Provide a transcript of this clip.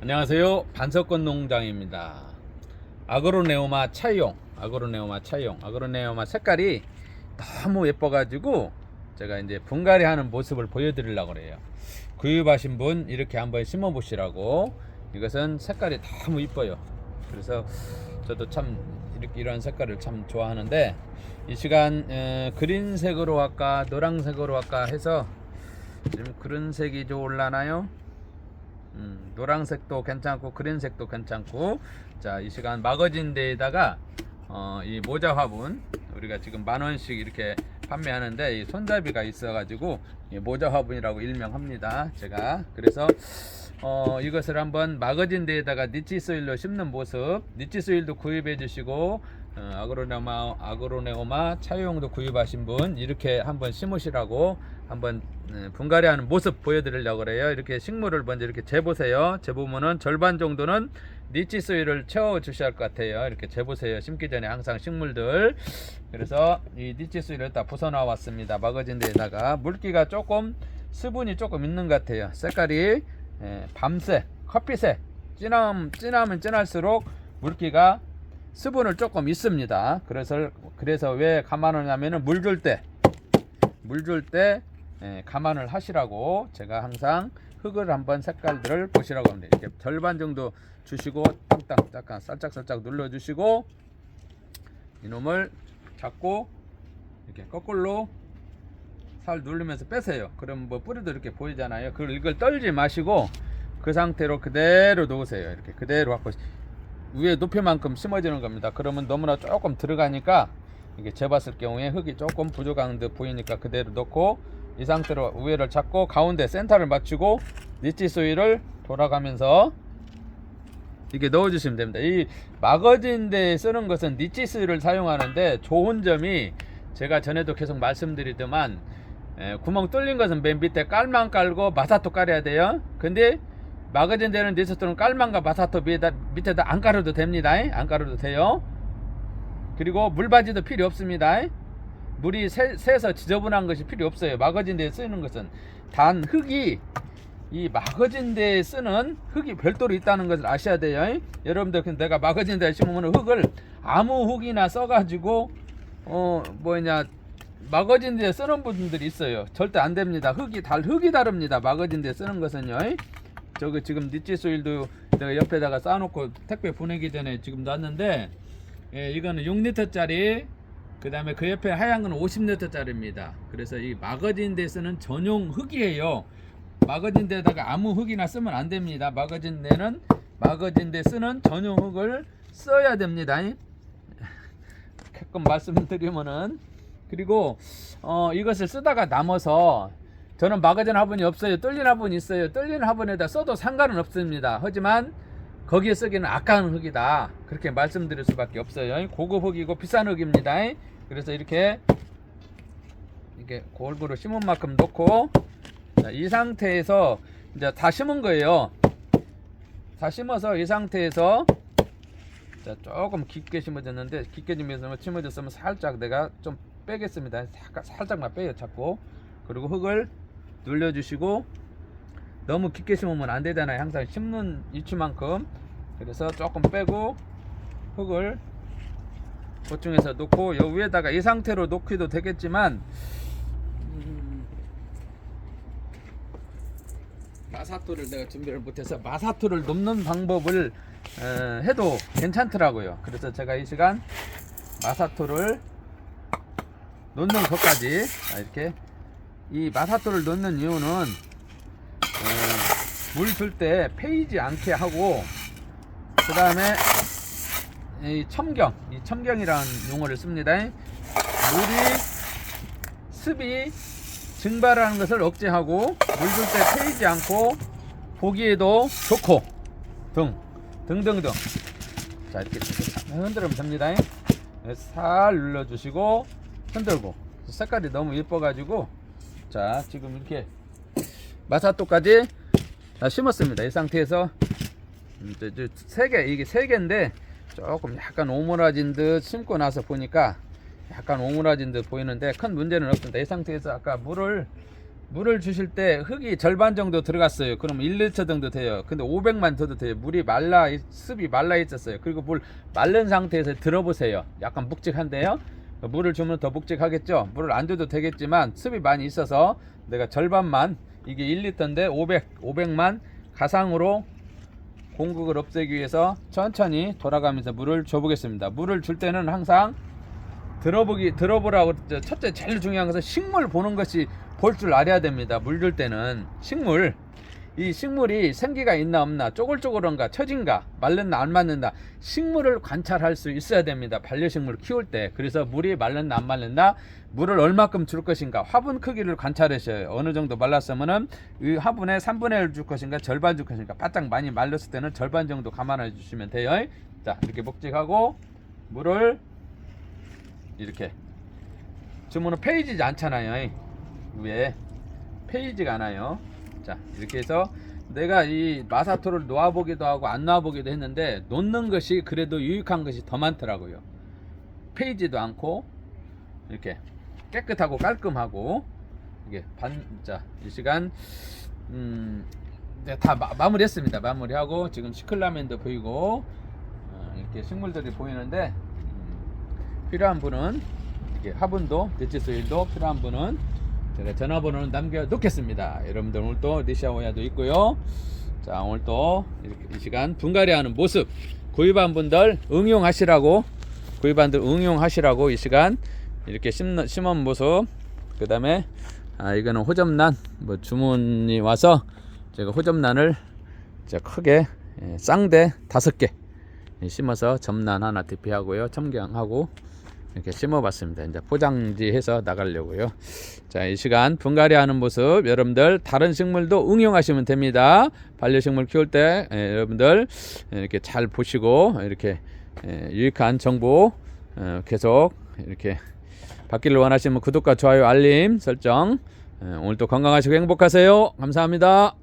안녕하세요. 반석권 농장입니다. 아그로네오마 차이용, 아그로네오마 색깔이 너무 예뻐가지고 제가 이제 분갈이 하는 모습을 보여드리려고 그래요. 구입하신 분 이렇게 한번 심어 보시라고. 이것은 색깔이 너무 이뻐요. 그래서 저도 참 이런 색깔을 참 좋아하는데, 이 시간 그린색으로 할까 노란색으로 할까 해서 지금 그린색이 좋을라나요? 노란색도 괜찮고 그린색도 괜찮고. 자, 이 시간 마거진 데에다가 이 모자 화분, 우리가 지금 10,000원씩 이렇게 판매하는데 이 손잡이가 있어 가지고 모자 화분이라고 일명합니다, 제가. 그래서 이것을 한번 마거진 데에다가 니치 소일로 심는 모습, 니치 소일도 구입해 주시고 아그로네오마 차용도 구입하신 분 이렇게 한번 심으시라고 한번 분갈이 하는 모습 보여드리려고 그래요. 이렇게 식물을 먼저 이렇게 재보세요. 재보면은 절반 정도는 니치 소일을 채워 주셔야 할 것 같아요. 이렇게 재보세요. 심기 전에 항상 식물들. 그래서 이 니치 소일을 다 부숴 나왔습니다. 마거진 데에다가 물기가 조금, 수분이 조금 있는 것 같아요. 색깔이 밤색, 커피색, 진하면 진할수록 물기가, 수분을 조금 있습니다. 그래서 왜 감안하냐면은 물 줄 때 감안을 하시라고 제가 항상 흙을 한번 색깔들을 보시라고 합니다. 이렇게 절반 정도 주시고 땅땅 약간 살짝 눌러 주시고, 이놈을 잡고 이렇게 거꾸로 살 누르면서 빼세요. 그럼 뭐 뿌리도 이렇게 보이잖아요. 이걸 떨지 마시고 그 상태로 그대로 놓으세요. 이렇게 그대로 갖고 위에 높이만큼 심어지는 겁니다. 그러면 너무나 조금 들어가니까 이게 재봤을 경우에 흙이 조금 부족한 듯 보이니까 그대로 놓고, 이 상태로 위에를 잡고 가운데 센터를 맞추고 니치 소일을 돌아가면서 이렇게 넣어주시면 됩니다. 이 마거진데 쓰는 것은 니치 소일을 사용하는데 좋은 점이, 제가 전에도 계속 말씀드리더만 구멍 뚫린 것은 맨 밑에 깔만 깔고 마사토 깔아야 돼요. 근데 마거진 데는 니스토는 깔만과 마사토 밑에다 안 깔아도 됩니다. 안 깔아도 돼요. 그리고 물바지도 필요 없습니다. 물이 새서 지저분한 것이 필요 없어요. 마거진 데에 쓰는 것은 단 흙이, 이 마거진 데에 쓰는 흙이 별도로 있다는 것을 아셔야 돼요. 여러분들, 내가 마거진 데에 심으면 흙을 아무 흙이나 써가지고 마거진 데에 쓰는 분들이 있어요. 절대 안 됩니다. 흙이 다릅니다. 마거진 데에 쓰는 것은요. 저거 지금 니치 소일도 내가 옆에다가 쌓아놓고 택배 보내기 전에 지금 놨는데, 이거는 6리터짜리, 그 다음에 그 옆에 하얀 건 50리터짜리입니다. 그래서 이 마거진 데 쓰는 전용 흙이에요. 마거진 데다가 아무 흙이나 쓰면 안 됩니다. 마거진 데 쓰는 전용 흙을 써야 됩니다. 가끔 말씀드리면은. 그리고 이것을 쓰다가 남아서, 저는 마거진 화분이 없어요. 뚫린 화분이 있어요. 뚫린 화분에다 써도 상관은 없습니다. 하지만 거기에 쓰기는 아까운 흙이다, 그렇게 말씀드릴 수밖에 없어요. 고급 흙이고 비싼 흙입니다. 그래서 이렇게 골고루 심은 만큼 놓고, 자, 이 상태에서 이제 다 심은 거예요. 다 심어서 이 상태에서, 자, 조금 깊게 심어졌는데, 깊게 심어졌으면 살짝 내가 좀 빼겠습니다. 살짝만 빼요, 자꾸. 그리고 흙을 눌러주시고, 너무 깊게 심으면 안 되잖아요. 항상 심는 위치만큼. 그래서 조금 빼고 흙을 보충해서 놓고, 요 위에다가 이 상태로 놓기도 되겠지만 마사토를 내가 준비를 못해서 마사토를 놓는 방법을 해도 괜찮더라고요. 그래서 제가 이 시간 마사토를 놓는 것까지, 이렇게 이 마사토를 놓는 이유는 물 줄 때 패이지 않게 하고, 그 다음에 이 첨경이라는 용어를 씁니다. 물이, 습이 증발하는 것을 억제하고, 물 줄 때 패이지 않고 보기에도 좋고 등등등. 자, 이렇게 흔들면 됩니다. 살 눌러주시고 흔들고. 색깔이 너무 예뻐가지고, 자, 지금 이렇게 마사토까지 다 심었습니다. 이 상태에서 이게 3개인데 조금 약간 오므라진 듯, 심고 나서 보니까 약간 오므라진 듯 보이는데 큰 문제는 없습니다. 이 상태에서 아까 물을 물을 주실 때 흙이 절반 정도 들어갔어요. 그럼 1리터 정도 돼요. 근데 500만 줘도 돼요. 물이 습이 말라 있었어요. 그리고 물 마른 상태에서 들어보세요. 약간 묵직한데요. 물을 주면 더 묵직하겠죠. 물을 안 줘도 되겠지만 습이 많이 있어서 내가 절반만, 이게 1리터인데 500만 가상으로 공극을 없애기 위해서 천천히 돌아가면서 물을 줘보겠습니다. 물을 줄 때는 항상 들어보라고. 첫째 제일 중요한 것은 식물 보는 것이 볼 줄 알아야 됩니다. 물 줄 때는 이 식물이 생기가 있나 없나, 쪼글쪼글한가, 처진가, 말랐나 안 말랐나, 식물을 관찰할 수 있어야 됩니다. 반려식물 키울 때. 그래서 물이 말랐나 안 말랐나, 물을 얼마큼 줄 것인가, 화분 크기를 관찰하셔요. 어느 정도 말랐으면은 이 화분에 3분의 1 줄 것인가, 절반 줄 것인가. 바짝 많이 말랐을 때는 절반 정도 감안해 주시면 돼요. 자, 이렇게 묵직하고 물을 이렇게 주문은 페이지지 않잖아요. 위에 페이지가 않아요. 자, 이렇게 해서 내가 이 마사토를 놓아보기도 하고 안 놓아보기도 했는데, 놓는 것이 그래도 유익한 것이 더 많더라고요. 페이지도 않고 이렇게 깨끗하고 깔끔하고, 이게 자, 이 시간 다 마무리했습니다. 마무리하고 지금 시클라멘도 보이고 이렇게 식물들이 보이는데, 필요한 분은 이렇게 화분도 대치소일도 필요한 분은 제가 전화번호는 남겨 놓겠습니다. 여러분들 오늘 또 니샤오야도 있고요. 자, 오늘 또 이렇게 이 시간 분갈이하는 모습 구입한 분들 응용하시라고 이 시간 이렇게 심은 모습. 그 다음에 이거는 호접란, 뭐 주문이 와서 제가 호접란을 크게 쌍대 5개 심어서 점란 하나 대피하고요, 첨경하고 이렇게 심어봤습니다. 이제 포장지해서 나가려고요. 자, 이 시간 분갈이하는 모습 여러분들 다른 식물도 응용하시면 됩니다. 반려식물 키울 때 여러분들 이렇게 잘 보시고 이렇게 유익한 정보 계속 이렇게 받기를 원하시면 구독과 좋아요, 알림 설정. 오늘도 건강하시고 행복하세요. 감사합니다.